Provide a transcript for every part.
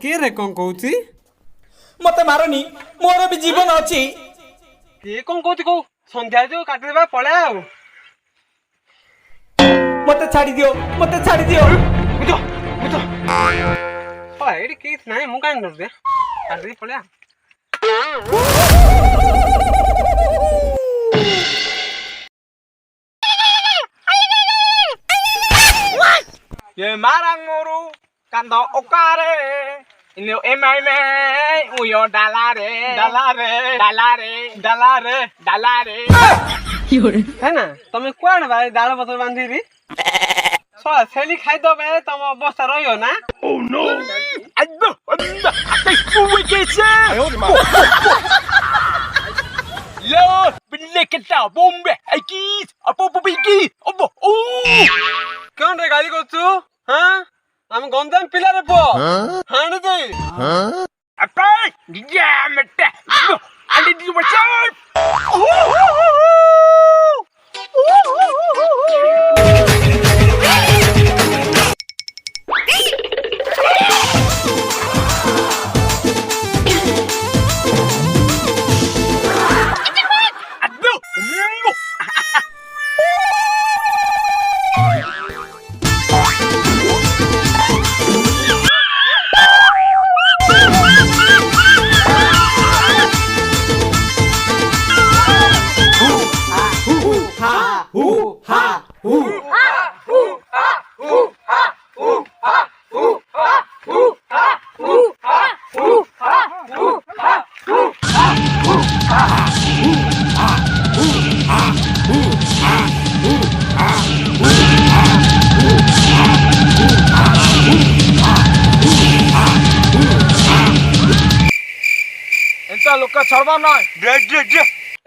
के रे कौन कहूची मते मारनी मोर भी जीवन अछि के कौन कहूची को संध्या जो काट देबा पळे आ मते छाड़ी दियो बुझो ओ एडी केस नाही मु कान दे काट दे पळे आ ये marang moru kando okare ino emai me uyo dalare है ना तमे कोन भाई डाल पतर बांधी री सो सेली खाइ दबे तम अवस्था रहियो ना ओ नो अब्बा अतै कुवे केसे आयो रे मा लो बिल्ले केटा bombe आइकी अपो बिकी अब्बो ओ कोन रे गाली करछु हां हम गंजाम पिला रे पो हाण दे अपा गिया मटे अंडी दी बचन लोका छड़वा ना दे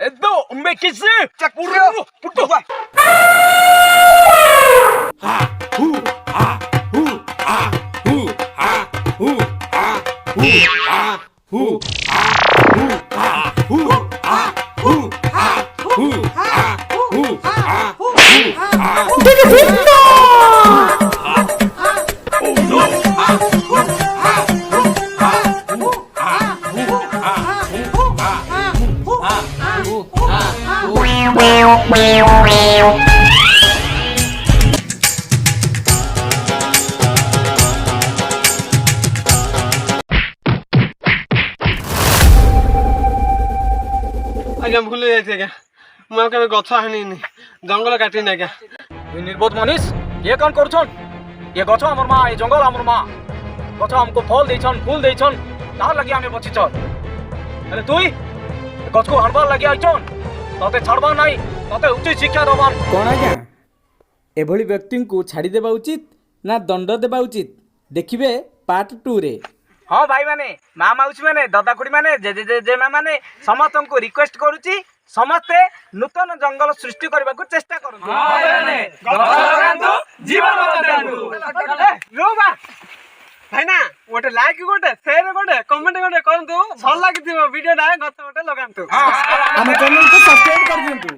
एदो उम्बे किसे चकुरो पुटो हा हु हा हु हा हु हा हु हा हु हा हु हा हु हा हु हा हु हा हु हा हु हा ओ नो आज्ञा भूल जाइए आज्ञा मैं कभी गछ हानी जंगल काटी आज्ञा निर्बोध मनीष ये कौन कर ये गछ आमर माँ ये जंगल आमर माँ गछ हमको फल देछन फूल देछन तार लगी आमे बचिछन अरे तुई गछ को हड़बार लगी आइछन तते छड़बा नहीं तते उचित शिक्षा दबान कौन आज्ञा एभली व्यक्ति को छाड़ी देबा उचित ना दंड देबा उचित देखिबे पार्ट 2 रे। हाँ भाई माने माँ माउसी माने दादा खुड़ी माने जे माँ माने समस्त को रिक्वेस्ट करूची समस्ते नूतन जंगल सृष्टि करने को चेष्टा करंतु जीवन बचांतु भाई ना गोटे लाइक गोटे शेयर गोटे कमेंट गोटे करंतु भल लागिथिबो वीडियो ना गछ गोटे लगांतु हम चैनल को सब्सक्राइब कर दियंतु।